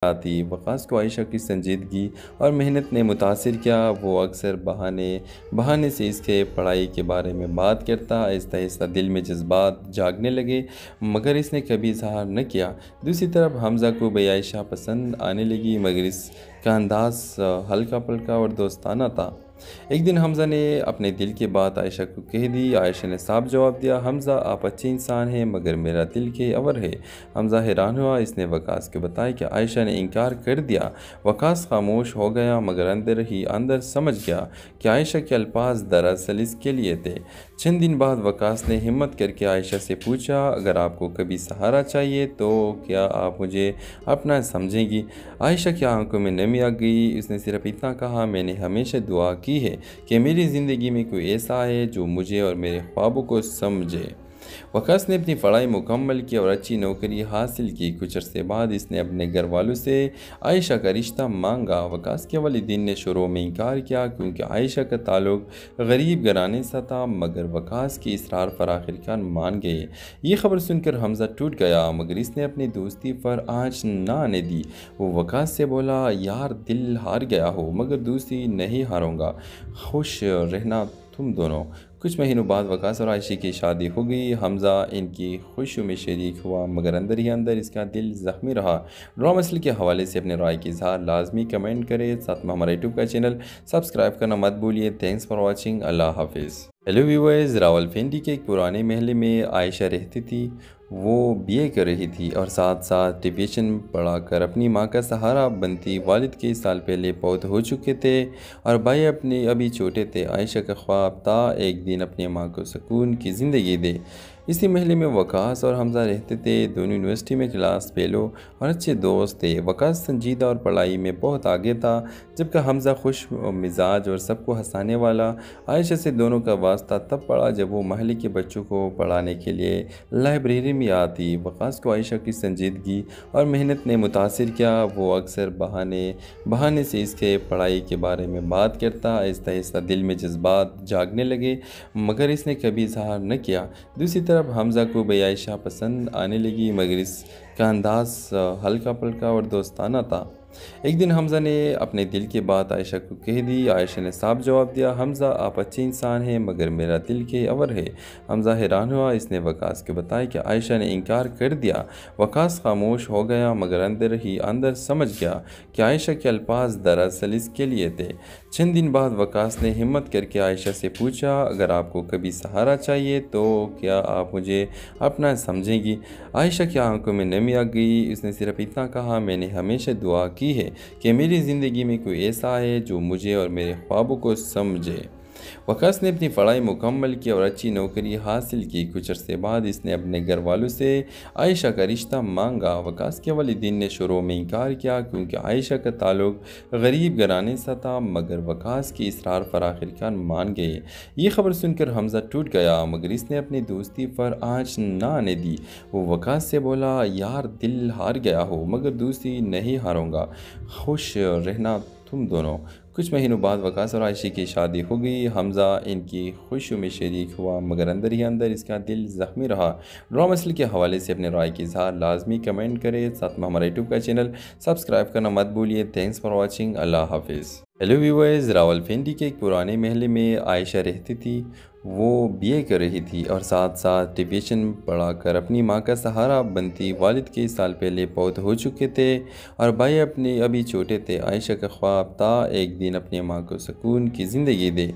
आती। वक़ास को आयशा की संजीदगी और मेहनत ने मुतासिर किया। वो अक्सर बहाने बहाने से इसके पढ़ाई के बारे में बात करता। आहिस्ता आहिस्ता दिल में जज्बात जागने लगे, मगर इसने कभी इजहार न किया। दूसरी तरफ हमज़ा को भी आयशा पसंद आने लगी, मगर इसका अंदाज़ हल्का फुल्का और दोस्ताना था। एक दिन हमज़ा ने अपने दिल की बात आयशा को कह दी। आयशा ने साफ जवाब दिया, हमज़ा आप अच्छे इंसान हैं, मगर मेरा दिल के अवर है। हमज़ा हैरान हुआ। इसने वक़ास को बताया कि आयशा ने इनकार कर दिया। वक़ास खामोश हो गया, मगर अंदर ही अंदर समझ गया कि आयशा के अल्फाज दरअसल इसके लिए थे। चंद दिन बाद वक़ास ने हिम्मत करके आयशा से पूछा, अगर आपको कभी सहारा चाहिए तो क्या आप मुझे अपना समझेंगी? आयशा की आंखों में नमी आ गई। उसने सिर्फ इतना कहा, मैंने हमेशा दुआ की है कि मेरी ज़िंदगी में कोई ऐसा है जो मुझे और मेरे ख्वाबों को समझे। वकास ने अपनी पढ़ाई मुकम्मल की और अच्छी नौकरी हासिल की। कुछ अरसे बाद इसने अपने घर वालों से आयशा का रिश्ता मांगा। वकास के वालिदैन ने शुरू में इनकार किया, क्योंकि आयशा का ताल्लुक गरीब घराने से था, मगर वकास की इसरार पर आखिरकार मान गए। ये खबर सुनकर हमज़ा टूट गया, मगर इसने अपनी दोस्ती पर आँच न आने दी। वो वकास से बोला, यार दिल हार गया हो, मगर दोस्ती नहीं हारूंगा, खुश रहना तुम दोनों। कुछ महीनों बाद वकास और आयशा की शादी हो गई। हमज़ा इनकी खुशियों में शरीक हुआ, मगर अंदर ही अंदर इसका दिल ज़ख्मी रहा। ड्रामा मसल के हवाले से अपने राय की इज़हार लाजमी कमेंट करें। साथ में हमारा यूट्यूब का चैनल सब्सक्राइब करना मत भूलिए। Thanks for watching. अल्लाह हाफिज़। हेलो व्यूअर्स, रावलपिंडी के एक पुराने महल में आयशा रहती थी। वो बीए कर रही थी और साथ साथ ट्यूशन पढ़ाकर अपनी माँ का सहारा बनती। वालिद कई साल पहले बहुत हो चुके थे और भाई अपने अभी छोटे थे। आयशा का ख्वाब था एक दिन अपनी माँ को सुकून की ज़िंदगी दे। इसी महल में वकास और हमज़ा रहते थे। दोनों यूनिवर्सिटी में क्लास फेलो और अच्छे दोस्त थे। वकास संजीदा और पढ़ाई में बहुत आगे था, जबकि हमज़ा खुश मिजाज और सबको हंसाने वाला। आयशा से दोनों का वास्ता तब पड़ा जब वो महल के बच्चों को पढ़ाने के लिए लाइब्रेरी में आती। वकास को आयशा की संजीदगी और मेहनत ने मुतासिर किया। वो अक्सर बहाने बहाने से इसके पढ़ाई के बारे में बात करता। आहिस्ता आहिस्ता दिल में जज्बात जागने लगे, मगर इसने कभी इजहार न किया। दूसरी तरफ हमज़ा को भी आयशा पसंद आने लगी, मगर इसका अंदाज़ हल्का फुल्का और दोस्ताना था। एक दिन हमज़ा ने अपने दिल की बात आयशा को कह दी। आयशा ने साफ जवाब दिया, हमज़ा आप अच्छे इंसान हैं, मगर मेरा दिल के अवर है। हमज़ा हैरान हुआ। इसने वकास को बताया कि आयशा ने इनकार कर दिया। वकास खामोश हो गया, मगर अंदर ही अंदर समझ गया कि आयशा के अल्फाज दरअसल इसके लिए थे। चंद दिन बाद वकास ने हिम्मत करके आयशा से पूछा, अगर आपको कभी सहारा चाहिए तो क्या आप मुझे अपना समझेंगी? आयशा की आंखों में नमी आ गई। उसने सिर्फ इतना कहा, मैंने हमेशा दुआ की है कि मेरी ज़िंदगी में कोई ऐसा है जो मुझे और मेरे ख्वाबों को समझे। वकास ने अपनी पढ़ाई मुकम्मल की और अच्छी नौकरी हासिल की। कुछ अरसे बाद इसने अपने घर वालों से आयशा का रिश्ता मांगा। वकास के वालिदैन ने शुरू में इनकार किया, क्योंकि आयशा का ताल्लुक गरीब घराने से था, मगर वकास की इसरार पर आखिरकार मान गए। ये खबर सुनकर हमज़ा टूट गया, मगर इसने अपनी दोस्ती पर आँच न आने दी। वो वकास से बोला, यार दिल हार गया हो, मगर दोस्ती नहीं हारूंगा, खुश रहना तुम दोनों। कुछ महीनों बाद वकास और आयशा की शादी हो गई। हमज़ा इनकी खुशियों में शरीक हुआ, मगर अंदर ही अंदर इसका दिल ज़ख्मी रहा। ड्रामा मसल के हवाले से अपने राय की इज़हार लाजमी कमेंट करें। साथ में हमारा यूट्यूब का चैनल सब्सक्राइब करना मत भूलिए। Thanks for watching. अल्लाह हाफिज़। हेलो व्यूअर्स, रावलपिंडी के एक पुराने महल में आयशा रहती थी। वो बीए कर रही थी और साथ साथ ट्यूशन पढ़ाकर अपनी माँ का सहारा बनती। वालिद कई साल पहले बहुत हो चुके थे और भाई अपने अभी छोटे थे। आयशा का ख्वाब था एक दिन अपनी माँ को सुकून की ज़िंदगी दे।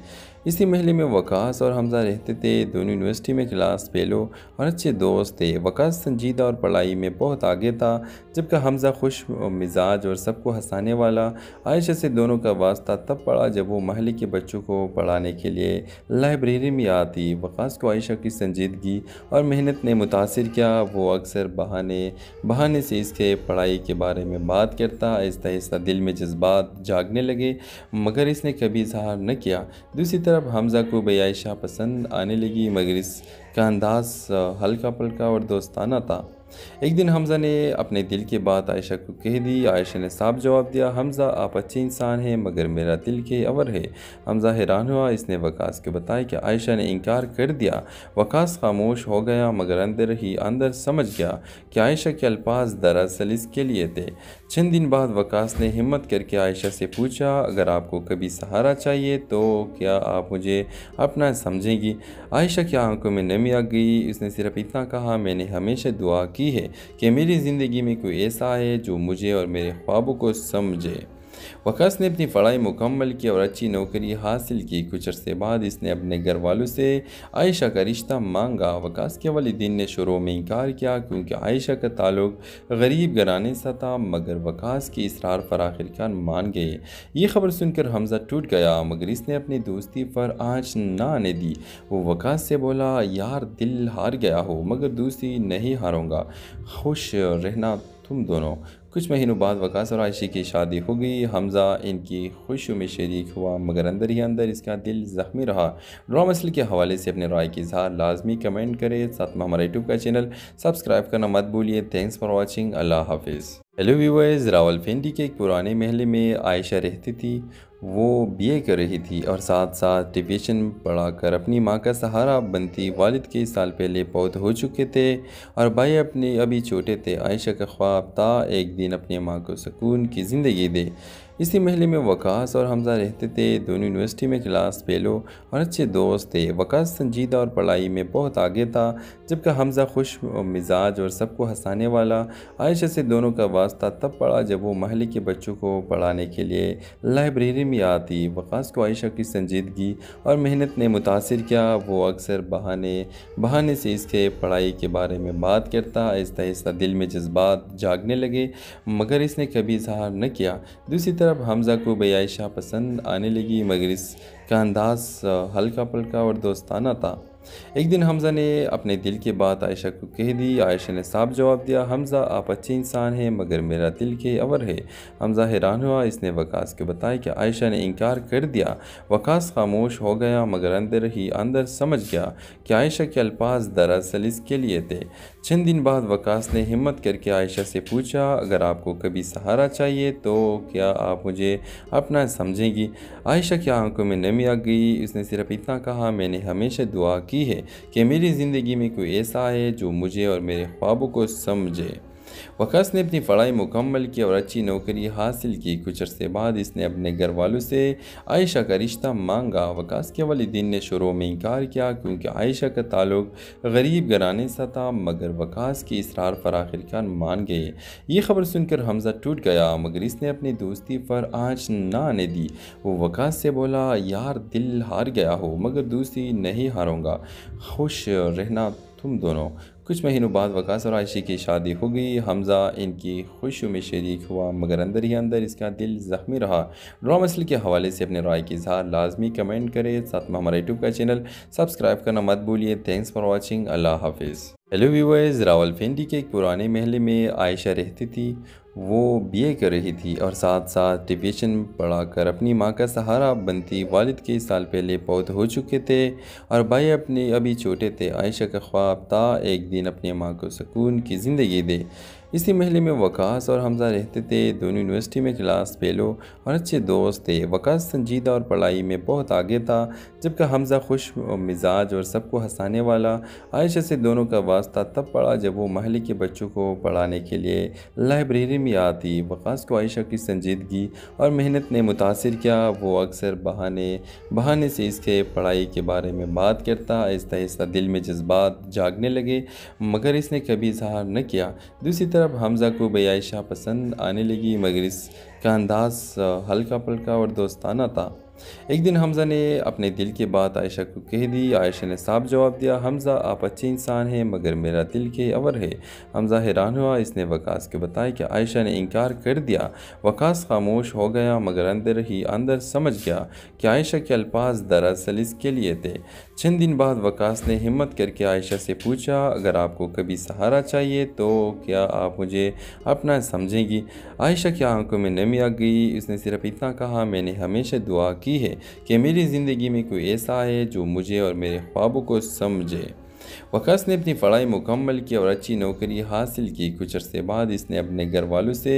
इसी महल में वकास और हमज़ा रहते थे। दोनों यूनिवर्सिटी में क्लास फेलो और अच्छे दोस्त थे। वकास संजीदा और पढ़ाई में बहुत आगे था, जबकि हमज़ा खुश मिजाज और सबको हंसाने वाला। आयशा से दोनों का वास्ता तब पड़ा जब वो महल के बच्चों को पढ़ाने के लिए लाइब्रेरी में आती। वकास को आयशा की संजीदगी और मेहनत ने मुतासिर किया। वो अक्सर बहाने बहाने से इसके पढ़ाई के बारे में बात करता। आहिस्ता आहिस्ता दिल में जज्बात जागने लगे, मगर इसने कभी इजहार न किया। दूसरी तरफ हमज़ा को भी आयशा पसंद आने लगी, मगर इसका अंदाज़ हल्का फुल्का और दोस्ताना था। एक दिन हमज़ा ने अपने दिल की बात आयशा को कह दी। आयशा ने साफ जवाब दिया, हमज़ा आप अच्छे इंसान हैं, मगर मेरा दिल के अवर है। हमज़ा हैरान हुआ। इसने वकास को बताया कि आयशा ने इनकार कर दिया। वकास खामोश हो गया, मगर अंदर ही अंदर समझ गया कि आयशा के अल्फाज दरअसल इसके लिए थे। चंद दिन बाद वकास ने हिम्मत करके आयशा से पूछा, अगर आपको कभी सहारा चाहिए तो क्या आप मुझे अपना समझेंगी? आयशा की आंखों में नमी आ गई। उसने सिर्फ इतना कहा, मैंने हमेशा दुआ की है कि मेरी ज़िंदगी में कोई ऐसा आए जो मुझे और मेरे ख्वाबों को समझे। वकास ने अपनी पढ़ाई मुकम्मल की और अच्छी नौकरी हासिल की। कुछ अरसे बाद इसने अपने घर वालों से आयशा का रिश्ता मांगा। वकास के वालिदैन ने शुरू में इनकार किया क्योंकि आयशा का ताल्लुक गरीब घराने से था, मगर वकास की इसरार पर आखिरकार मान गए। ये खबर सुनकर हमजा टूट गया, मगर इसने अपनी दोस्ती पर आँच न आने दी। वो वकास से बोला, यार दिल हार गया हो मगर दोस्ती नहीं हारूंगा, खुश रहना तुम दोनों। कुछ महीनों बाद वकास और आयशा की शादी हो गई। हमजा इनकी खुशियों में शरीक हुआ, मगर अंदर ही अंदर इसका दिल ज़ख्मी रहा। ड्रामा मसले के हवाले से अपने राय की इजहार लाजमी कमेंट करें। साथ में हमारा यूट्यूब का चैनल सब्सक्राइब करना मत भूलिए। Thanks for watching. अल्लाह हाफिज़। हेलो व्यूअर्स, रावलपिंडी के एक पुराने महल में आयशा रहती थी। वो बीए कर रही थी और साथ साथ ट्यूशन पढ़ाकर अपनी माँ का सहारा बनती। वालिद कई साल पहले पौध हो चुके थे और भाई अपने अभी छोटे थे। आयशा का ख्वाब था एक दिन अपनी माँ को सुकून की ज़िंदगी दे। इसी महल में वकास और हमजा रहते थे। दोनों यूनिवर्सिटी में क्लास फेलो और अच्छे दोस्त थे। वकास संजीदा और पढ़ाई में बहुत आगे था, जबकि हमजा खुश मिजाज और सबको हंसाने वाला। आयशा से दोनों का वास्ता तब पड़ा जब वो महल्ले के बच्चों को पढ़ाने के लिए लाइब्रेरी में आती। वकास को आयशा की संजीदगी और मेहनत ने मुतासिर किया। वो अक्सर बहाने से इसके पढ़ाई के बारे में बात करता। आहिस्ता आहिस्ता दिल में जज्बात जागने लगे, मगर इसने कभी इजहार न किया। दूसरी तरफ हमजा को भी आयशा पसंद आने लगी, मगर इसका अंदाज हल्का पल्का और दोस्ताना था। एक दिन हमजा ने अपने दिल की बात आयशा को कह दी। आयशा ने साफ जवाब दिया, हमजा आप अच्छे इंसान हैं मगर मेरा दिल के अवर है। हमजा हैरान हुआ। इसने वकास को बताया कि आयशा ने इनकार कर दिया। वकास खामोश हो गया, मगर अंदर ही अंदर समझ गया कि आयशा के अल्फाज दरअसल इसके लिए थे। चंद दिन बाद वकास ने हिम्मत करके आयशा से पूछा, अगर आपको कभी सहारा चाहिए तो क्या आप मुझे अपना समझेंगी? आयशा की आंखों में नमी आ गई। उसने सिर्फ इतना कहा, मैंने हमेशा दुआ की है कि मेरी ज़िंदगी में कोई ऐसा आए जो मुझे और मेरे ख्वाबों को समझे। वकास ने अपनी पढ़ाई मुकम्मल की और अच्छी नौकरी हासिल की। कुछ अरसे बाद इसने अपने घर वालों से आयशा का रिश्ता मांगा। वकास के वालिदैन ने शुरू में इनकार किया क्योंकि आयशा का ताल्लुक गरीब घराने से था, मगर वकास की इसरार पर आखिरकार मान गए। ये खबर सुनकर हमजा टूट गया, मगर इसने अपनी दोस्ती पर आँच न आने दी। वो वकास से बोला, यार दिल हार गया हो मगर दोस्ती नहीं हारूंगा, खुश रहना तुम दोनों। कुछ महीनों बाद वकास और आयशा की शादी हो गई। हमजा इनकी खुशियों में शरीक हुआ, मगर अंदर ही अंदर इसका दिल ज़ख्मी रहा। ड्रामा मसले के हवाले से अपने राय की इजहार लाजमी कमेंट करें। साथ में हमारा यूट्यूब का चैनल सब्सक्राइब करना मत भूलिए। Thanks for watching. अल्लाह हाफिज़। हेलो व्यूअर्स, रावलपिंडी के एक पुराने महल में आयशा रहती थी। वो बीए कर रही थी और साथ साथ ट्यूशन पढ़ाकर अपनी माँ का सहारा बनती। वालिद कई साल पहले पौध हो चुके थे और भाई अपने अभी छोटे थे। आयशा का ख्वाब था एक दिन अपनी माँ को सुकून की ज़िंदगी दे। इसी महल में वकास और हमजा रहते थे। दोनों यूनिवर्सिटी में क्लास फेलो और अच्छे दोस्त थे। वकास संजीदा और पढ़ाई में बहुत आगे था, जबकि हमजा खुश मिजाज और सबको हंसाने वाला। आयशा से दोनों का वास्ता तब पड़ा जब वो महल्ले के बच्चों को पढ़ाने के लिए लाइब्रेरी में आती। वकास को आयशा की संजीदगी और मेहनत ने मुतासिर किया। वो अक्सर बहाने से इसके पढ़ाई के बारे में बात करता। आहिस्ता आहिस्ता दिल में जज्बात जागने लगे, मगर इसने कभी इजहार न किया। दूसरी तरफ हमजा को भी आयशा पसंद आने लगी, मगर इसका अंदाज हल्का पल्का और दोस्ताना था। एक दिन हमजा ने अपने दिल की बात आयशा को कह दी। आयशा ने साफ जवाब दिया, हमजा आप अच्छे इंसान हैं मगर मेरा दिल के अवर है। हमजा हैरान हुआ। इसने वकास को बताया कि आयशा ने इनकार कर दिया। वकास खामोश हो गया, मगर अंदर ही अंदर समझ गया कि आयशा के अल्फाज दरअसल इसके लिए थे। चंद दिन बाद वकास ने हिम्मत करके आयशा से पूछा, अगर आपको कभी सहारा चाहिए तो क्या आप मुझे अपना समझेंगी? आयशा की आंखों में नमी आ गई। उसने सिर्फ इतना कहा, मैंने हमेशा दुआ की है कि मेरी ज़िंदगी में कोई ऐसा आए जो मुझे और मेरे ख्वाबों को समझे। वकास ने अपनी पढ़ाई मुकम्मल की और अच्छी नौकरी हासिल की। कुछ अरसे बाद इसने अपने घर वालों से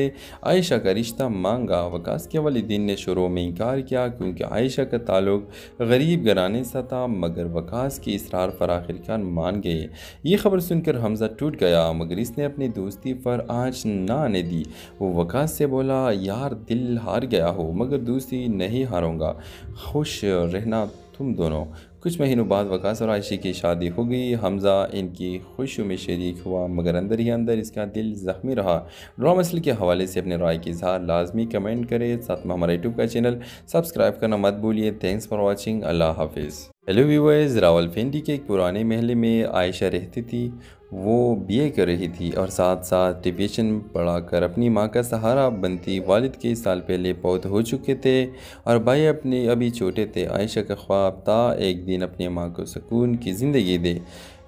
आयशा का रिश्ता मांगा। वकास के वालिदैन ने शुरू में इनकार किया क्योंकि आयशा का ताल्लुक गरीब घराने से था, मगर वकास की इसरार पर आखिरकार मान गए। ये खबर सुनकर हमजा टूट गया, मगर इसने अपनी दोस्ती पर आँच न आने दी। वो वकास से बोला, यार दिल हार गया हो मगर दोस्ती नहीं हारूंगा, खुश रहना तुम दोनों। कुछ महीनों बाद वकास और आयशा की शादी हो गई। हमजा इनकी खुशियों में शरीक हुआ, मगर अंदर ही अंदर इसका दिल ज़ख्मी रहा। ड्रामा मसल के हवाले से अपने राय की इजहार लाजमी कमेंट करें। साथ में हमारा यूट्यूब का चैनल सब्सक्राइब करना मत भूलिए। Thanks for watching. अल्लाह हाफिज़। हेलो व्यूअर्स, रावलपिंडी के एक पुराने महल में आयशा रहती थी। वो बीए कर रही थी और साथ साथ ट्यूशन पढ़ाकर अपनी माँ का सहारा बनती। वालिद के साल पहले पौध हो चुके थे और भाई अपने अभी छोटे थे। आयशा का ख्वाब था एक दिन अपनी माँ को सुकून की ज़िंदगी दे।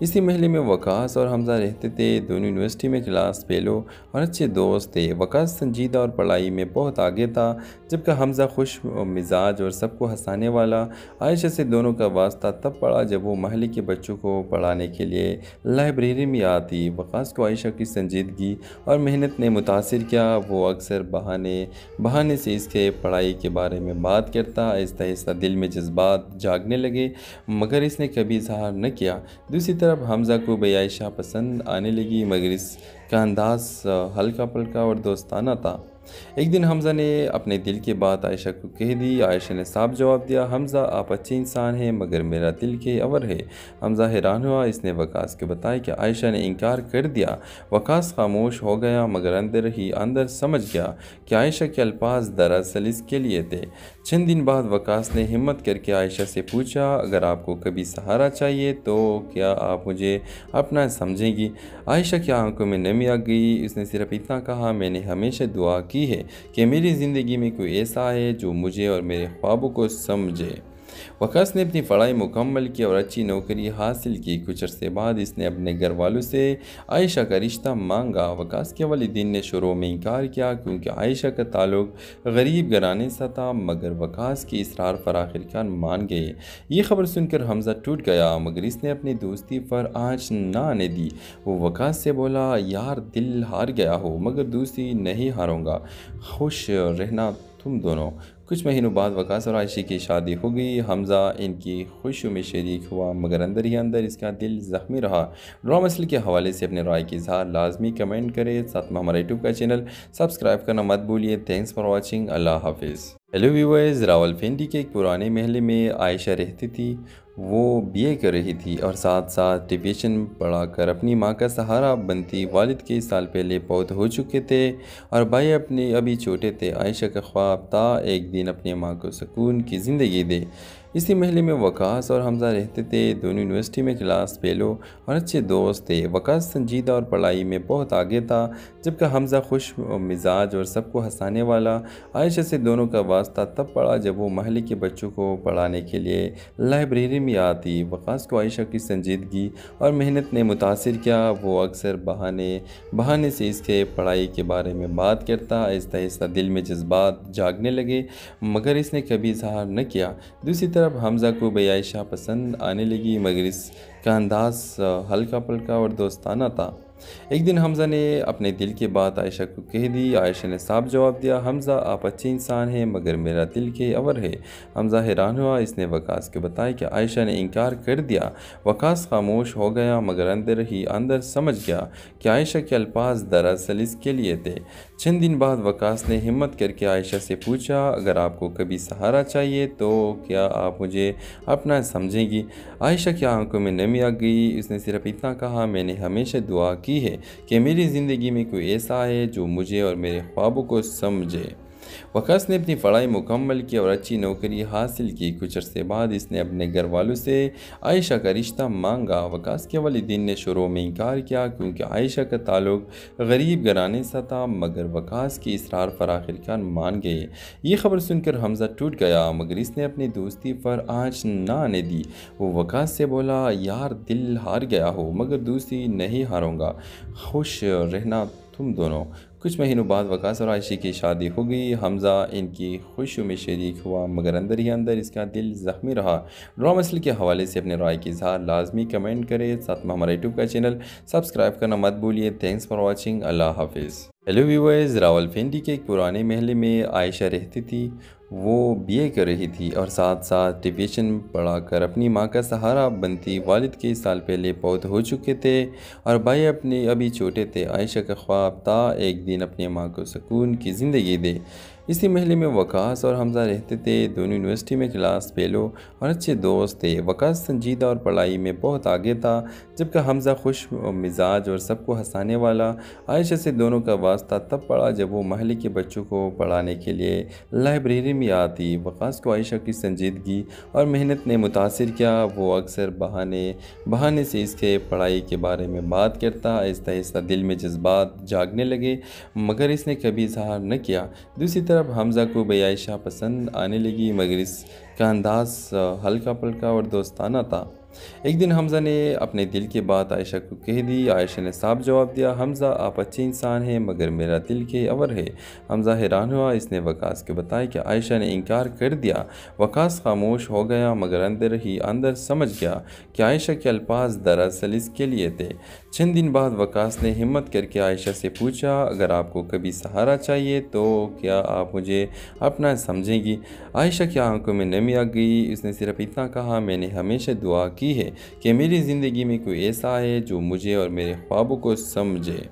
इसी महल में वकास और हमजा रहते थे। दोनों यूनिवर्सिटी में क्लास फेलो और अच्छे दोस्त थे। वकास संजीदा और पढ़ाई में बहुत आगे था, जबकि हमजा खुश मिजाज और सबको हंसाने वाला। आयशा से दोनों का वास्ता तब पड़ा जब वो महल के बच्चों को पढ़ाने के लिए लाइब्रेरी में आती। वकास को आयशा की संजीदगी और मेहनत ने मुतासिर किया। वो अक्सर बहाने से इसके पढ़ाई के बारे में बात करता। आहिस्ता आहिस्ता दिल में जज्बात जागने लगे, मगर इसने कभी इजहार न किया। दूसरी तरफ हमजा को भी आयशा पसंद आने लगी, मगर इसका अंदाज हल्का पल्का और दोस्ताना था। एक दिन हमजा ने अपने दिल की बात आयशा को कह दी। आयशा ने साफ जवाब दिया, हमजा आप अच्छे इंसान हैं मगर मेरा दिल के अवर है। हमजा हैरान हुआ। इसने वकास को बताया कि आयशा ने इनकार कर दिया। वकास खामोश हो गया, मगर अंदर ही अंदर समझ गया कि आयशा के अल्फाज दरअसल इसके लिए थे। चंद दिन बाद वकास ने हिम्मत करके आयशा से पूछा, अगर आपको कभी सहारा चाहिए तो क्या आप मुझे अपना समझेंगी? आयशा की आंखों में नमी आ गई। उसने सिर्फ इतना कहा, मैंने हमेशा दुआ की है कि मेरी ज़िंदगी में कोई ऐसा है जो मुझे और मेरे ख्वाबों को समझे। वकास ने अपनी पढ़ाई मुकम्मल की और अच्छी नौकरी हासिल की। कुछ अरसे बाद इसने अपने घर वालों से आयशा का रिश्ता मांगा। वकास के वालिदैन ने शुरू में इनकार किया क्योंकि आयशा का ताल्लुक गरीब घराने से था, मगर वकास की इसरार पर आखिरकार मान गए। ये खबर सुनकर हमजा टूट गया, मगर इसने अपनी दोस्ती पर आँच न आने दी। वो वकास से बोला, यार दिल हार गया हो मगर दोस्ती नहीं हारूंगा, खुश रहना तुम दोनों। कुछ महीनों बाद वकास और आयशा की शादी हो गई। हमजा इनकी खुशियों में शरीक हुआ, मगर अंदर ही अंदर इसका दिल ज़ख्मी रहा। ड्रामा मसल के हवाले से अपने राय की इजहार लाजमी कमेंट करें। साथ में हमारा यूट्यूब का चैनल सब्सक्राइब करना मत भूलिए। Thanks for watching. अल्लाह हाफिज़। हेलो व्यूअर्स, रावलपिंडी के एक पुराने महल में आयशा रहती थी। वो बीए कर रही थी और साथ साथ ट्यूशन पढ़ाकर अपनी माँ का सहारा बनती। वालिद के साल पहले पौध हो चुके थे और भाई अपने अभी छोटे थे। आयशा का ख्वाब था एक दिन अपनी माँ को सुकून की ज़िंदगी दे। इसी महल में वकास और हमजा रहते थे। दोनों यूनिवर्सिटी में क्लास फेलो और अच्छे दोस्त थे। वकास संजीदा और पढ़ाई में बहुत आगे था, जबकि हमजा खुश मिजाज और सबको हंसाने वाला। आयशा से दोनों का वास्ता तब पड़ा जब वो महल के बच्चों को पढ़ाने के लिए लाइब्रेरी में आती। वकास को आयशा की संजीदगी और मेहनत ने मुतासिर किया। वो अक्सर बहाने से इसके पढ़ाई के बारे में बात करता। आहिस्ता आहिस्ता दिल में जज्बात जागने लगे, मगर इसने कभी इजहार न किया। दूसरी तरफ हमजा को भी आयशा पसंद आने लगी, मगर इसका अंदाज हल्का पल्का और दोस्ताना था। एक दिन हमजा ने अपने दिल की बात आयशा को कह दी। आयशा ने साफ जवाब दिया, हमजा आप अच्छे इंसान हैं मगर मेरा दिल के अवर है। हमजा हैरान हुआ। इसने वकास को बताया कि आयशा ने इनकार कर दिया। वकास खामोश हो गया, मगर अंदर ही अंदर समझ गया कि आयशा के अल्फाज दरअसल इसके लिए थे। चंद दिन बाद वकास ने हिम्मत करके आयशा से पूछा, अगर आपको कभी सहारा चाहिए तो क्या आप मुझे अपना समझेंगी? आयशा की आंखों में नमी आ गई। उसने सिर्फ इतना कहा, मैंने हमेशा दुआ की है कि मेरी ज़िंदगी में कोई ऐसा है जो मुझे और मेरे ख्वाबों को समझे। वकास ने अपनी पढ़ाई मुकम्मल की और अच्छी नौकरी हासिल की। कुछ अरसे बाद इसने अपने घर वालों से आयशा का रिश्ता मांगा। वकास के वालिदैन ने शुरू में इनकार किया क्योंकि आयशा का ताल्लुक गरीब घराने से था, मगर वकास की इसरार पर आखिरकार मान गए। ये खबर सुनकर हमजा टूट गया, मगर इसने अपनी दोस्ती पर आँच न आने दी। वो वकास से बोला, यार दिल हार गया हो मगर दोस्ती नहीं हारूंगा, खुश रहना तुम दोनों। कुछ महीनों बाद वकास और आयशा की शादी हो गई। हमज़ा इनकी खुशियों में शरीक हुआ, मगर अंदर ही अंदर इसका दिल ज़ख्मी रहा। ड्रामा असली के हवाले से अपने राय की इज़हार लाजमी कमेंट करें। साथ में हमारे यूट्यूब का चैनल सब्सक्राइब करना मत भूलिए। Thanks for watching. अल्लाह हाफिज़। हेलो व्यूअर्स, रावलपिंडी के एक पुराने महल में आयशा रहती थी। वो बीए कर रही थी और साथ साथ ट्यूशन पढ़ाकर अपनी माँ का सहारा बनती। वालिद के साल पहले पौध हो चुके थे और भाई अपने अभी छोटे थे। आयशा का ख्वाब था एक दिन अपनी माँ को सुकून की ज़िंदगी दे। इसी महल में वकास और हमज़ा रहते थे। दोनों यूनिवर्सिटी में क्लास फेलो और अच्छे दोस्त थे। वकास संजीदा और पढ़ाई में बहुत आगे था, जबकि हमज़ा खुश मिजाज और सबको हंसाने वाला। आयशा से दोनों का वास्ता तब पड़ा जब वो महल्ले के बच्चों को पढ़ाने के लिए लाइब्रेरी में आती। वकास को आयशा की संजीदगी और मेहनत ने मुतासिर किया। वो अक्सर बहाने से इसके पढ़ाई के बारे में बात करता। आहिस्ता आहिस्ता दिल में जज्बात जागने लगे, मगर इसने कभी इजहार न किया। दूसरी तरफ हमज़ा को भी आयशा पसंद आने लगी, मगर इसका अंदाज़ हल्का पल्का और दोस्ताना था। एक दिन हमज़ा ने अपने दिल की बात आयशा को कह दी। आयशा ने साफ जवाब दिया, हमज़ा आप अच्छे इंसान हैं, मगर मेरा दिल के अवर है। हमज़ा हैरान हुआ। इसने वकास को बताया कि आयशा ने इनकार कर दिया। वकास खामोश हो गया, मगर अंदर ही अंदर समझ गया कि आयशा के अल्फाज दरअसल इसके लिए थे। चंद दिन बाद वकास ने हिम्मत करके आयशा से पूछा, अगर आपको कभी सहारा चाहिए तो क्या आप मुझे अपना समझेंगी? आयशा की आंखों में नमी आ गई। उसने सिर्फ इतना कहा, मैंने हमेशा दुआ की है कि मेरी ज़िंदगी में कोई ऐसा है जो मुझे और मेरे ख्वाबों को समझे।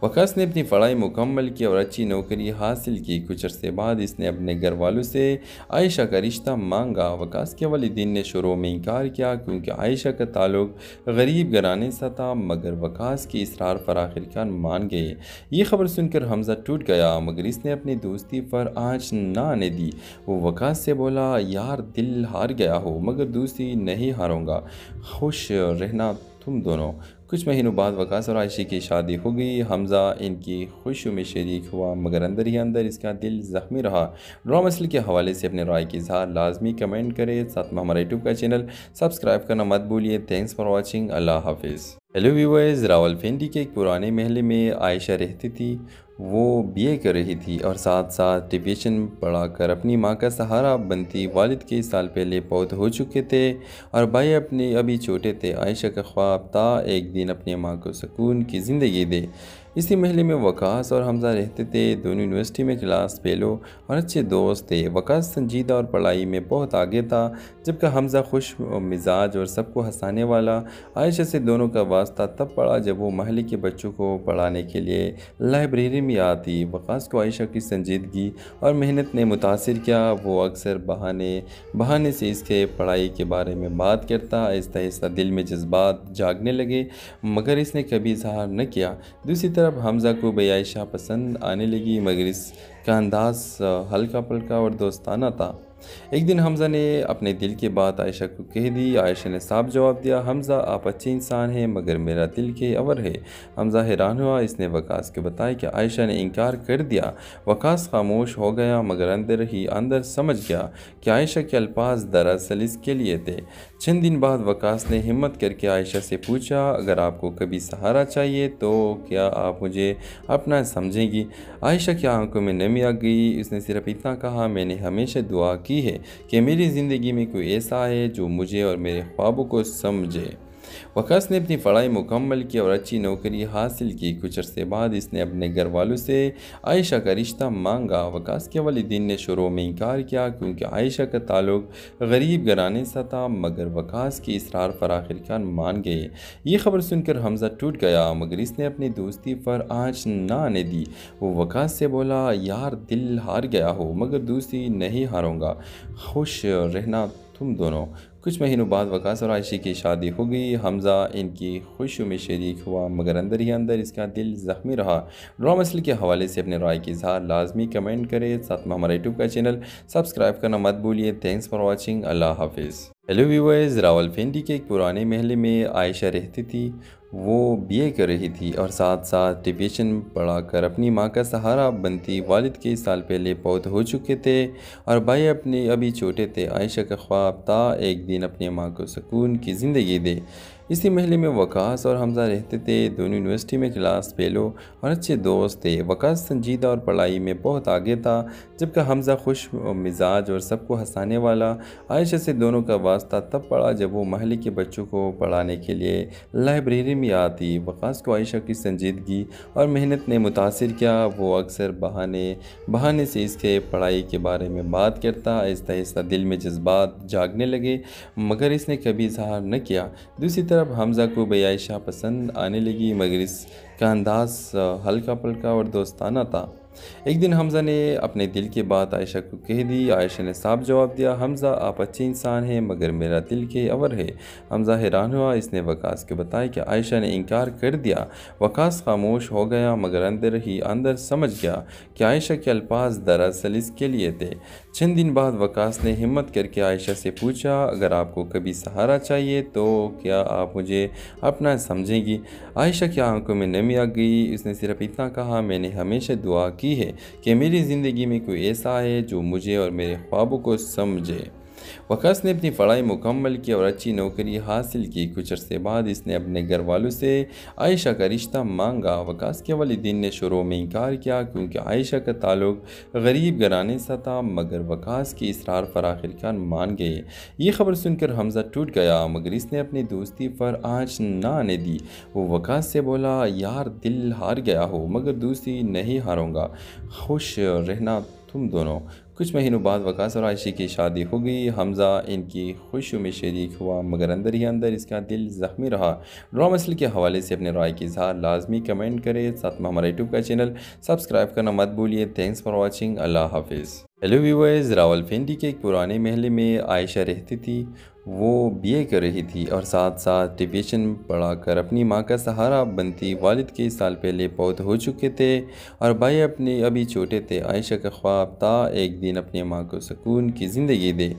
वकास ने अपनी पढ़ाई मुकम्मल की और अच्छी नौकरी हासिल की। कुछ अरसे बाद इसने अपने घर वालों से आयशा का रिश्ता मांगा। वकास के वालिदैन ने शुरू में इनकार किया, क्योंकि आयशा का ताल्लुक गरीब घराने से था, मगर वकास की इसरार पर आखिरकार मान गए। ये खबर सुनकर हमज़ा टूट गया, मगर इसने अपनी दोस्ती पर आँच न आने दी। वो वकास से बोला, यार दिल हार गया हो, मगर दोस्ती नहीं हारूंगा, खुश रहना तुम दोनों। कुछ महीनों बाद वकास और आयशा की शादी हो गई। हमज़ा इनकी खुशियों में शरीक हुआ, मगर अंदर ही अंदर इसका दिल ज़ख्मी रहा। ड्रामा असली के हवाले से अपने राय की इज़हार लाजमी कमेंट करें। साथ में हमारे यूट्यूब का चैनल सब्सक्राइब करना मत भूलिए। Thanks for watching. अल्लाह हाफिज़। हेलो व्यूअर्स, रावलपिंडी के एक पुराने महल में आयशा रहती थी। वो बीए कर रही थी और साथ साथ ट्यूशन पढ़ाकर अपनी माँ का सहारा बनती। वालिद के साल पहले पौध हो चुके थे और भाई अपने अभी छोटे थे। आयशा का ख्वाब था एक दिन अपनी माँ को सुकून की ज़िंदगी दे। इसी महल में वकास और हमज़ा रहते थे। दोनों यूनिवर्सिटी में क्लास फेलो और अच्छे दोस्त थे। वकास संजीदा और पढ़ाई में बहुत आगे था, जबकि हमज़ा खुश मिजाज और सबको हंसाने वाला। आयशा से दोनों का वास्ता तब पड़ा जब वो महल्ले के बच्चों को पढ़ाने के लिए लाइब्रेरी में आती। वकास को आयशा की संजीदगी और मेहनत ने मुतासिर किया। वो अक्सर बहाने से इसके पढ़ाई के बारे में बात करता। आहिस्ता आहिस्ता दिल में जज्बात जागने लगे, मगर इसने कभी इजहार न किया। दूसरी तरफ हमज़ा को भी आयशा पसंद आने लगी, मगर इसका अंदाज़ हल्का पल्का और दोस्ताना था। एक दिन हमज़ा ने अपने दिल की बात आयशा को कह दी। आयशा ने साफ जवाब दिया, हमज़ा आप अच्छे इंसान हैं, मगर मेरा दिल के अवर है। हमज़ा हैरान हुआ। इसने वकास को बताया कि आयशा ने इनकार कर दिया। वकास खामोश हो गया, मगर अंदर ही अंदर समझ गया कि आयशा के अल्फाज दरअसल इसके लिए थे। चंद दिन बाद वकास ने हिम्मत करके आयशा से पूछा, अगर आपको कभी सहारा चाहिए तो क्या आप मुझे अपना समझेंगी? आयशा की आंखों में नमी आ गई। उसने सिर्फ इतना कहा, मैंने हमेशा दुआ की है कि मेरी ज़िंदगी में कोई ऐसा है जो मुझे और मेरे ख्वाबों को समझे। वकास ने अपनी पढ़ाई मुकम्मल की और अच्छी नौकरी हासिल की। कुछ अरसे बाद इसने अपने घर वालों से आयशा का रिश्ता मांगा। वकास के वालिदैन ने शुरू में इनकार किया, क्योंकि आयशा का ताल्लुक गरीब घराने से था, मगर वकास की इसरार पर आखिरकार मान गए। ये खबर सुनकर हमज़ा टूट गया, मगर इसने अपनी दोस्ती पर आँच न आने दी। वो वकास से बोला, यार दिल हार गया हो, मगर दोस्ती नहीं हारूंगा, खुश रहना तुम दोनों। कुछ महीनों बाद वकास और आयशा की शादी हो गई। हमज़ा इनकी खुशियों में शरीक हुआ, मगर अंदर ही अंदर इसका दिल ज़ख्मी रहा। ड्रामा असली के हवाले से अपने राय की इज़हार लाजमी कमेंट करें। साथ में हमारे यूट्यूब का चैनल सब्सक्राइब करना मत भूलिए। Thanks for watching. अल्लाह हाफिज़। हेलो व्यूअर्स, रावलपिंडी के एक पुराने महल में आयशा रहती थी। वो बीए कर रही थी और साथ साथ ट्यूशन पढ़ाकर अपनी माँ का सहारा बनती। वालिद के साल पहले पौध हो चुके थे और भाई अपने अभी छोटे थे। आयशा का ख्वाब था एक दिन अपनी माँ को सुकून की ज़िंदगी दे। इसी महल में वकास और हमजा रहते थे। दोनों यूनिवर्सिटी में क्लास फेलो और अच्छे दोस्त थे। वकास संजीदा और पढ़ाई में बहुत आगे था, जबकि हमजा खुश मिजाज और सबको हंसाने वाला। आयशा से दोनों का वास्ता तब पड़ा जब वो महल के बच्चों को पढ़ाने के लिए लाइब्रेरी में आती। वकास को आयशा की संजीदगी और मेहनत ने मुतासिर किया। वो अक्सर बहाने बहाने से इसके पढ़ाई के बारे में बात करता। आहिस्ता आहिस्ता दिल में जज्बात जागने लगे, मगर इसने कभी इजहार न किया। दूसरी तरफ हमजा को भी आयशा पसंद आने लगी, मगर इसका अंदाज हल्का पल्का और दोस्ताना था। एक दिन हमजा ने अपने दिल की बात आयशा को कह दी। आयशा ने साफ जवाब दिया, हमजा आप अच्छे इंसान हैं, मगर मेरा दिल के अवर है। हमजा हैरान हुआ। इसने वकास को बताया कि आयशा ने इनकार कर दिया। वकास खामोश हो गया, मगर अंदर ही अंदर समझ गया कि आयशा के अल्फाज दरअसल इसके लिए थे। चंद दिन बाद वकास ने हिम्मत करके आयशा से पूछा, अगर आपको कभी सहारा चाहिए तो क्या आप मुझे अपना समझेंगी? आयशा की आंखों में नमी आ गई। उसने सिर्फ इतना कहा, मैंने हमेशा दुआ की है कि मेरी ज़िंदगी में कोई ऐसा है जो मुझे और मेरे ख्वाबों को समझे। वकास ने अपनी पढ़ाई मुकम्मल की और अच्छी नौकरी हासिल की। कुछ अरसे बाद इसने अपने घर वालों से आयशा का रिश्ता मांगा। वकास के वालिदैन ने शुरू में इनकार किया, क्योंकि आयशा का ताल्लुक गरीब घराने से था, मगर वकास की इसरार पर आखिरकार मान गए। ये खबर सुनकर हमजा टूट गया, मगर इसने अपनी दोस्ती पर आँच न आने दी। वो वकास से बोला, यार दिल हार गया हो, मगर दोस्ती नहीं हारूंगा, खुश रहना तुम दोनों। कुछ महीनों बाद वकास और आयशा की शादी हो गई। हमजा इनकी खुशियों में शरीक हुआ, मगर अंदर ही अंदर इसका दिल ज़ख्मी रहा। ड्रामा मसल के हवाले से अपने राय की इजहार लाजमी कमेंट करें। साथ में हमारा यूट्यूब का चैनल सब्सक्राइब करना मत भूलिए। Thanks for watching. अल्लाह हाफिज़। हेलो व्यूअर्स, रावलपिंडी के एक पुराने महल में आयशा रहती थी। वो बीए कर रही थी और साथ साथ ट्यूशन पढ़ाकर अपनी माँ का सहारा बनती। वालिद के साल पहले पौध हो चुके थे और भाई अपने अभी छोटे थे। आयशा का ख्वाब था एक दिन अपनी माँ को सुकून की ज़िंदगी दे।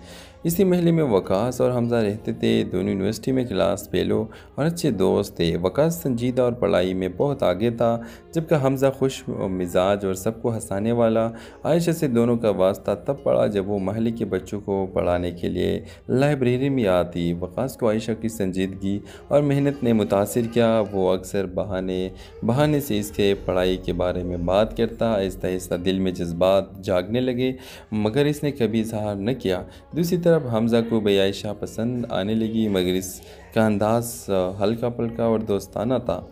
इसी महल में वकास और हमजा रहते थे। दोनों यूनिवर्सिटी में क्लास फेलो और अच्छे दोस्त थे। वकास संजीदा और पढ़ाई में बहुत आगे था, जबकि हमजा खुश मिजाज और सबको हंसाने वाला। आयशा से दोनों का वास्ता तब पड़ा जब वो महल के बच्चों को पढ़ाने के लिए लाइब्रेरी में आती। वकास को आयशा की संजीदगी और मेहनत ने मुतासिर किया। वो अक्सर बहाने बहाने से इसके पढ़ाई के बारे में बात करता। आहिस्ता आहिस्ता दिल में जज्बात जागने लगे, मगर इसने कभी इजहार न किया। दूसरी तरफ हमजा को भी आयशा पसंद आने लगी, मगर इसका अंदाज हल्का पल्का और दोस्ताना था।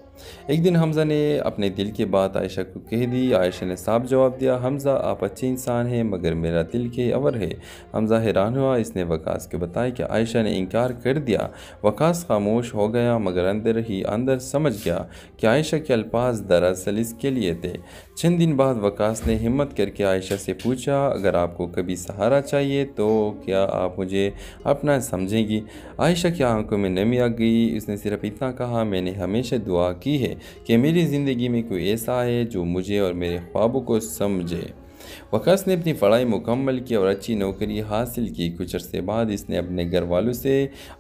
एक दिन हमजा ने अपने दिल की बात आयशा को कह दी। आयशा ने साफ जवाब दिया, हमजा आप अच्छे इंसान हैं, मगर मेरा दिल के अवर है। हमजा हैरान हुआ। इसने वकास को बताया कि आयशा ने इनकार कर दिया। वकास खामोश हो गया, मगर अंदर ही अंदर समझ गया कि आयशा के अल्फाज दरअसल इसके लिए थे। चंद दिन बाद वकास ने हिम्मत करके आयशा से पूछा, अगर आपको कभी सहारा चाहिए तो क्या आप मुझे अपना समझेंगी? आयशा की आंखों में नमी आ गई। उसने सिर्फ इतना कहा, मैंने हमेशा दुआ की है कि मेरी ज़िंदगी में कोई ऐसा है जो मुझे और मेरे ख्वाबों को समझे। वकास ने अपनी पढ़ाई मुकम्मल की और अच्छी नौकरी हासिल की। कुछ अरसे बाद इसने अपने घर वालों से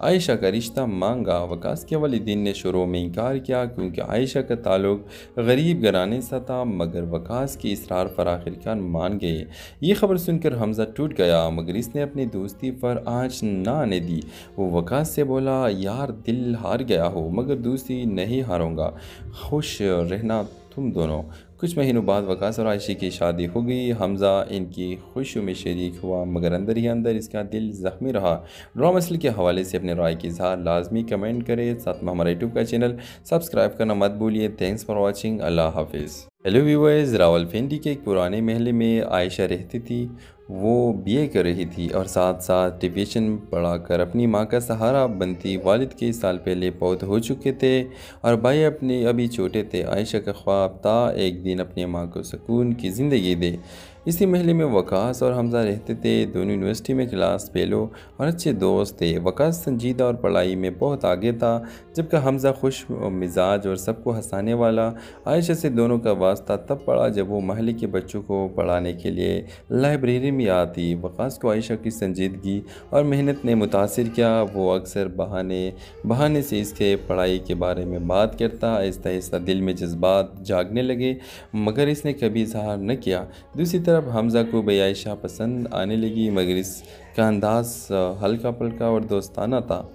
आयशा का रिश्ता मांगा। वकास के वालिदैन ने शुरू में इनकार किया, क्योंकि आयशा का ताल्लुक गरीब घराने से था, मगर वकास की इसरार पर आखिरकार मान गए। ये खबर सुनकर हमजा टूट गया, मगर इसने अपनी दोस्ती पर आँच न आने दी। वो वकास से बोला, यार दिल हार गया हो, मगर दोस्ती नहीं हारूंगा, खुश रहना तुम दोनों। कुछ महीनों बाद वकास और आयशा की शादी हो गई। हमजा इनकी खुशियों में शरीक हुआ, मगर अंदर ही अंदर इसका दिल ज़ख्मी रहा। ड्रामा मसल के हवाले से अपने राय की इजहार लाजमी कमेंट करें। साथ में हमारा यूट्यूब का चैनल सब्सक्राइब करना मत भूलिए। Thanks for watching. अल्लाह हाफिज़। हेलो व्यूअर्स, रावलपिंडी के एक पुराने महल में आयशा रहती थी। वो बीए कर रही थी और साथ साथ ट्यूशन पढ़ाकर अपनी माँ का सहारा बनती। वालिद के साल पहले पौध हो चुके थे और भाई अपने अभी छोटे थे। आयशा का ख्वाब था एक दिन अपनी माँ को सुकून की ज़िंदगी दे। इसी महल में वकास और हमजा रहते थे। दोनों यूनिवर्सिटी में क्लास फेलो और अच्छे दोस्त थे। वकास संजीदा और पढ़ाई में बहुत आगे था, जबकि हमजा खुश मिजाज और सबको हंसाने वाला। आयशा से दोनों का वास्ता तब पड़ा जब वो महल के बच्चों को पढ़ाने के लिए लाइब्रेरी में आती। वकास को आयशा की संजीदगी और मेहनत ने मुतासिर किया। वो अक्सर बहाने बहाने से इसके पढ़ाई के बारे में बात करता। आहिस्ता आहिस्ता दिल में जज्बात जागने लगे, मगर इसने कभी इजहार न किया। दूसरी तरफ हमजा को भी आयशा पसंद आने लगी, मगर इसका अंदाज हल्का पल्का और दोस्ताना था।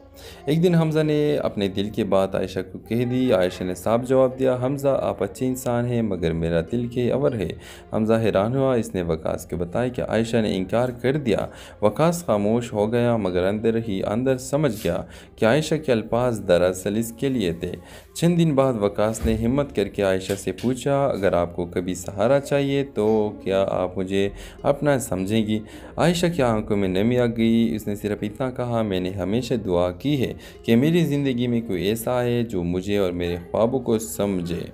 एक दिन हमज़ा ने अपने दिल की बात आयशा को कह दी। आयशा ने साफ जवाब दिया, हमज़ा आप अच्छे इंसान हैं मगर मेरा दिल के अवर है। हमज़ा हैरान हुआ। इसने वकास को बताया कि आयशा ने इनकार कर दिया। वकास खामोश हो गया मगर अंदर ही अंदर समझ गया कि आयशा के अल्फाज दरअसल इसके लिए थे। चंद दिन बाद वकास ने हिम्मत करके आयशा से पूछा, अगर आपको कभी सहारा चाहिए तो क्या आप मुझे अपना समझेंगी? आयशा की आंखों में नमी आ गई। उसने सिर्फ इतना कहा, मैंने हमेशा दुआ की है कि मेरी ज़िंदगी में कोई ऐसा आए जो मुझे और मेरे ख्वाबों को समझे।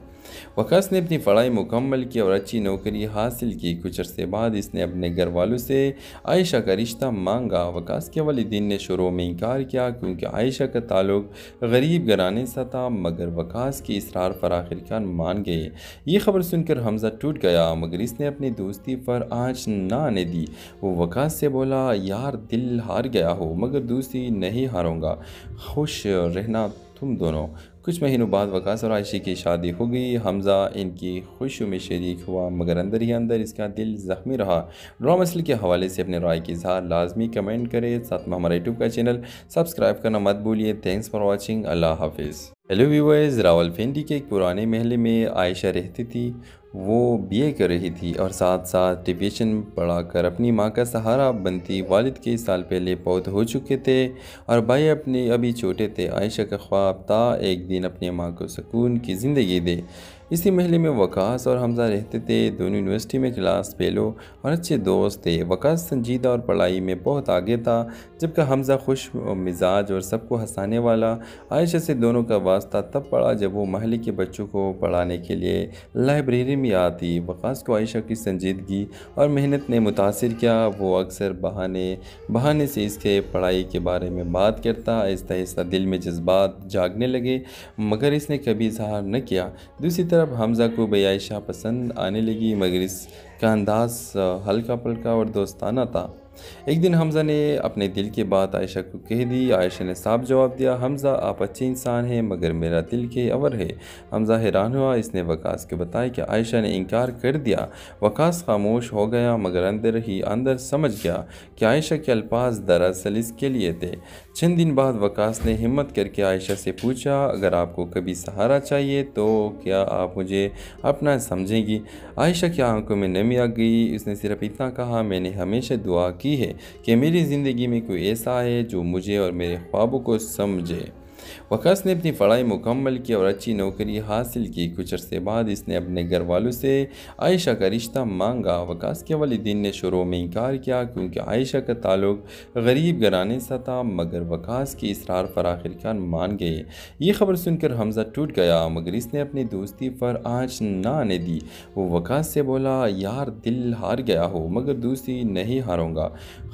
वकास ने अपनी पढ़ाई मुकम्मल की और अच्छी नौकरी हासिल की। कुछ अरसे बाद इसने अपने घर वालों से आयशा का रिश्ता मांगा। वकास के वालिदैन ने शुरू में इनकार किया क्योंकि आयशा का ताल्लुक गरीब घराने से था, मगर वकास की इसरार पर आखिरकार मान गए। ये खबर सुनकर हमज़ा टूट गया, मगर इसने अपनी दोस्ती पर आँच न आने दी। वो वकास से बोला, यार दिल हार गया हो मगर दोस्ती नहीं हारूंगा, खुश रहना तुम दोनों। कुछ महीनों बाद वकास और आयशा की शादी हो गई। हमज़ा इनकी खुशियों में शरीक हुआ मगर अंदर ही अंदर इसका दिल ज़ख्मी रहा। ड्रामा असली के हवाले से अपने राय की इज़हार लाजमी कमेंट करें। साथ में हमारा यूट्यूब का चैनल सब्सक्राइब करना मत भूलिए। Thanks for watching. अल्लाह हाफिज़। हेलो व्यूअर्स, रावलपिंडी के एक पुराने महल में आयशा रहती थी। वो बीए कर रही थी और साथ साथ ट्यूशन पढ़ाकर अपनी माँ का सहारा बनती। वालिद कई साल पहले पौध हो चुके थे और भाई अपने अभी छोटे थे। आयशा का ख्वाब था एक दिन अपनी माँ को सुकून की ज़िंदगी दे। इसी महल में वकास और हमज़ा रहते थे। दोनों यूनिवर्सिटी में क्लास फेलो और अच्छे दोस्त थे। वकास संजीदा और पढ़ाई में बहुत आगे था, जबकि हमज़ा खुश मिजाज और सबको हंसाने वाला। आयशा से दोनों का वास्ता तब पड़ा जब वो महल के बच्चों को पढ़ाने के लिए लाइब्रेरी में आती। वकास को आयशा की संजीदगी और मेहनत ने मुतासिर किया। वो अक्सर बहाने से इसके पढ़ाई के बारे में बात करता। आहिस्ता आहिस्ता दिल में जज्बात जागने लगे, मगर इसने कभी इजहार न किया। दूसरी तरफ हमज़ा को भी आयशा पसंद आने लगी, मगर इसका अंदाज़ हल्का पल्का और दोस्ताना था। एक दिन हमज़ा ने अपने दिल की बात आयशा को कह दी। आयशा ने साफ जवाब दिया, हमज़ा आप अच्छे इंसान हैं मगर मेरा दिल के अवर है। हमज़ा हैरान हुआ। इसने वकास को बताया कि आयशा ने इनकार कर दिया। वकास खामोश हो गया मगर अंदर ही अंदर समझ गया कि आयशा के अल्फाज दरअसल इसके लिए थे। चंद दिन बाद वकास ने हिम्मत करके आयशा से पूछा, अगर आपको कभी सहारा चाहिए तो क्या आप मुझे अपना समझेंगी? आयशा की आंखों में नमी आ गई। उसने सिर्फ इतना कहा, मैंने हमेशा दुआ की है कि मेरी ज़िंदगी में कोई ऐसा आए जो मुझे और मेरे ख्वाबों को समझे। वकास ने अपनी पढ़ाई मुकम्मल की और अच्छी नौकरी हासिल की। कुछ अरसे बाद इसने अपने घर वालों से आयशा का रिश्ता मांगा। वकास के वालिदैन ने शुरू में इनकार किया क्योंकि आयशा का ताल्लुक गरीब घराने से था, मगर वकास की इसरार पर आखिरकार मान गए। ये खबर सुनकर हमज़ा टूट गया, मगर इसने अपनी दोस्ती पर आँच न आने दी। वो वकास से बोला, यार दिल हार गया हो मगर दोस्ती नहीं हारूंगा,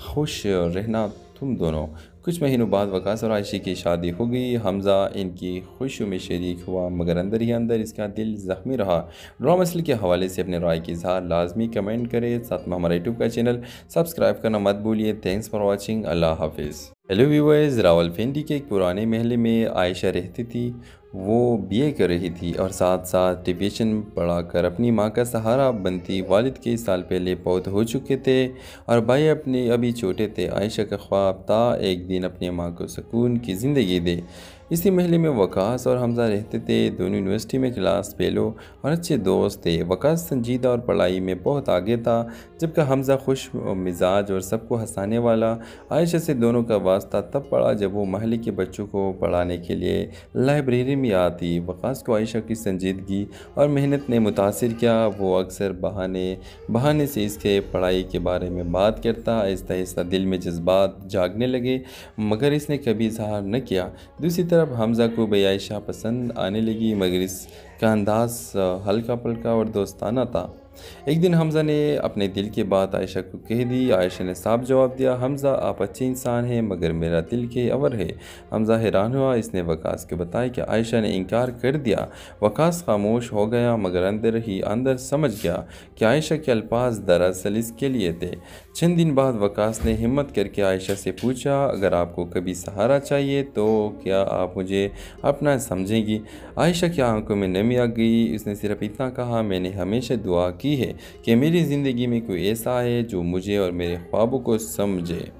खुश रहना तुम दोनों। कुछ महीनों बाद वकास और आयशा की शादी हो गई। हमज़ा इनकी खुशियों में शरीक हुआ मगर अंदर ही अंदर इसका दिल ज़ख्मी रहा। ड्रामा असली के हवाले से अपने राय की इज़हार लाजमी कमेंट करें। साथ में हमारा यूट्यूब का चैनल सब्सक्राइब करना मत भूलिए। Thanks for watching. अल्लाह हाफिज़। हेलो व्यूअर्स, रावलपिंडी के एक पुराने महल में आयशा रहती थी। वो बीए कर रही थी और साथ साथ ट्यूशन पढ़ाकर अपनी माँ का सहारा बनती। वालिद कई साल पहले पौध हो चुके थे और भाई अपने अभी छोटे थे। आयशा का ख्वाब था एक दिन अपनी माँ को सुकून की ज़िंदगी दे। इसी महल में वकास और हमज़ा रहते थे। दोनों यूनिवर्सिटी में क्लास फेलो और अच्छे दोस्त थे। वकास संजीदा और पढ़ाई में बहुत आगे था, जबकि हमज़ा खुश मिजाज और सबको हंसाने वाला। आयशा से दोनों का वास्ता तब पड़ा जब वो महल के बच्चों को पढ़ाने के लिए लाइब्रेरी में आती। वकास को आयशा की संजीदगी और मेहनत ने मुतासिर किया। वो अक्सर बहाने से इसके पढ़ाई के बारे में बात करता। आहिस्ता आहिस्ता दिल में जज्बात जागने लगे, मगर इसने कभी इजहार न किया। दूसरी तरफ हमज़ा को भी आयशा पसंद आने लगी, मगर इसका अंदाज़ हल्का पल्का और दोस्ताना था। एक दिन हमज़ा ने अपने दिल की बात आयशा को कह दी। आयशा ने साफ जवाब दिया, हमज़ा आप अच्छे इंसान हैं मगर मेरा दिल के अवर है। हमज़ा हैरान हुआ। इसने वकास को बताया कि आयशा ने इनकार कर दिया। वकास खामोश हो गया मगर अंदर ही अंदर समझ गया कि आयशा के अल्फाज दरअसल इसके लिए थे। चंद दिन बाद वकास ने हिम्मत करके आयशा से पूछा, अगर आपको कभी सहारा चाहिए तो क्या आप मुझे अपना समझेंगी? आयशा की आंखों में नमी आ गई। उसने सिर्फ इतना कहा, मैंने हमेशा दुआ की है कि मेरी ज़िंदगी में कोई ऐसा आए जो मुझे और मेरे ख्वाबों को समझे।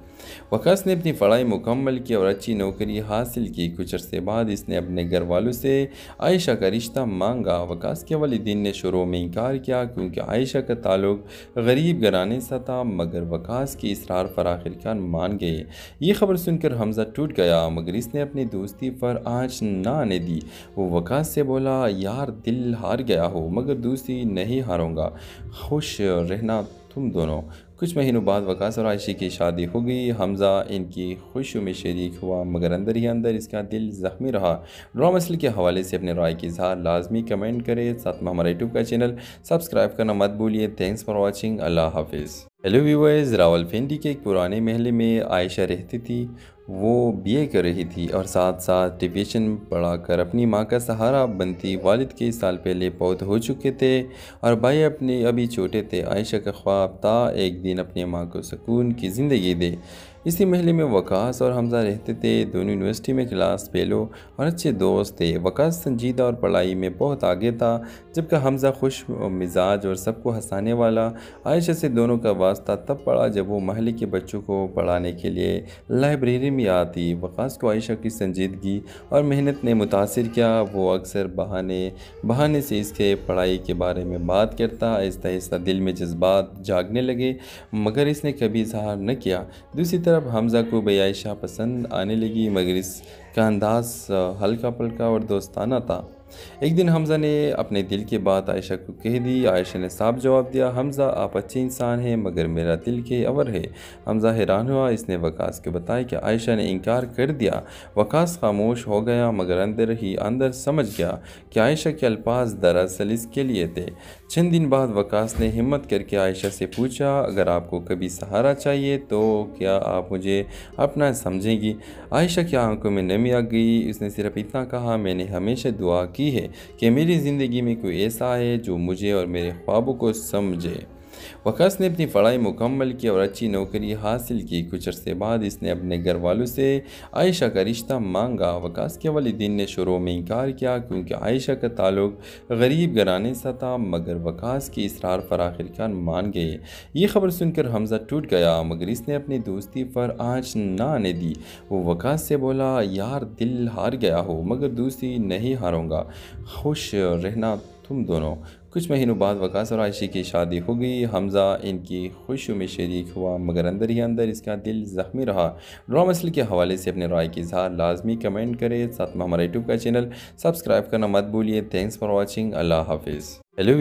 वकास ने अपनी पढ़ाई मुकम्मल की और अच्छी नौकरी हासिल की। कुछ अरसे बाद इसने अपने घर वालों से आयशा का रिश्ता मांगा। वकास के वालिदैन ने शुरू में इनकार किया क्योंकि आयशा का ताल्लुक गरीब घराने से था, मगर वकास की इसरार पर आखिरकार मान गए। ये खबर सुनकर हमजा टूट गया, मगर इसने अपनी दोस्ती पर आँच न आने दी। वो वकास से बोला, यार दिल हार गया हो मगर दोस्ती नहीं हारूंगा, खुश रहना तुम दोनों। कुछ महीनों बाद वकास और आयशा की शादी हो गई। हमजा इनकी खुशियों में शरीक हुआ, मगर अंदर ही अंदर इसका दिल ज़ख्मी रहा। ड्रामा मसले के हवाले से अपने राय की इज़हार लाजमी कमेंट करें। साथ में हमारा यूट्यूब का चैनल सब्सक्राइब करना मत भूलिए। Thanks for watching. अल्लाह हाफिज़। हेलो व्यूअर्स, रावलपिंडी के एक पुराने महल में आयशा रहती थी। वो बीए कर रही थी और साथ साथ ट्यूशन पढ़ाकर अपनी माँ का सहारा बनती। वालिद कई साल पहले पौध हो चुके थे और भाई अपने अभी छोटे थे। आयशा का ख्वाब था एक दिन अपनी माँ को सुकून की ज़िंदगी दे। इसी महल में वकास और हमजा रहते थे। दोनों यूनिवर्सिटी में क्लास फेलो और अच्छे दोस्त थे। वकास संजीदा और पढ़ाई में बहुत आगे था, जबकि हमजा खुश मिजाज और सबको हंसाने वाला। आयशा से दोनों का वास्ता तब पड़ा जब वो महल्ले के बच्चों को पढ़ाने के लिए लाइब्रेरी में आती। वकास को आयशा की संजीदगी और मेहनत ने मुतासिर किया। वो अक्सर बहाने बहाने से इसके पढ़ाई के बारे में बात करता। आहिस्ता आहिस्ता दिल में जज्बात जागने लगे, मगर इसने कभी इजहार न किया। दूसरी तरफ हमजा को भी आयशा पसंद आने लगी, मगर इसका अंदाज हल्का पल्का और दोस्ताना था। एक दिन हमजा ने अपने दिल की बात आयशा को कह दी। आयशा ने साफ जवाब दिया, हमजा आप अच्छे इंसान हैं मगर मेरा दिल के अवर है। हमजा हैरान हुआ। इसने वकास को बताया कि आयशा ने इनकार कर दिया। वकास खामोश हो गया, मगर अंदर ही अंदर समझ गया कि आयशा के अल्फाज दरअसल इसके लिए थे। चंद दिन बाद वकास ने हिम्मत करके आयशा से पूछा, अगर आपको कभी सहारा चाहिए तो क्या आप मुझे अपना समझेंगी? आयशा की आंखों में नमी आ गई। उसने सिर्फ इतना कहा, मैंने हमेशा दुआ की है कि मेरी ज़िंदगी में कोई ऐसा है जो मुझे और मेरे ख्वाबों को समझे। वकास ने अपनी पढ़ाई मुकम्मल की और अच्छी नौकरी हासिल की। कुछ अरसे बाद इसने अपने घर वालों से आयशा का रिश्ता मांगा। वकास के वालिदैन ने शुरू में इनकार किया क्योंकि आयशा का ताल्लुक गरीब घराने से था, मगर वकास की इसरार पर आखिरकार मान गए। ये खबर सुनकर हमजा टूट गया, मगर इसने अपनी दोस्ती पर आँच न आने दी। वो वकास से बोला, यार दिल हार गया हो मगर दोस्ती नहीं हारूंगा, खुश रहना तुम दोनों। कुछ महीनों बाद वकास और आयशा की शादी हो गई। हमजा इनकी खुशियों में शरीक हुआ, मगर अंदर ही अंदर इसका दिल ज़ख्मी रहा। ड्रामा मसले के हवाले से अपने राय की इज़हार लाजमी कमेंट करें। साथ में हमारा यूट्यूब का चैनल सब्सक्राइब करना मत भूलिए। Thanks for watching. अल्लाह हाफिज़। हेलो।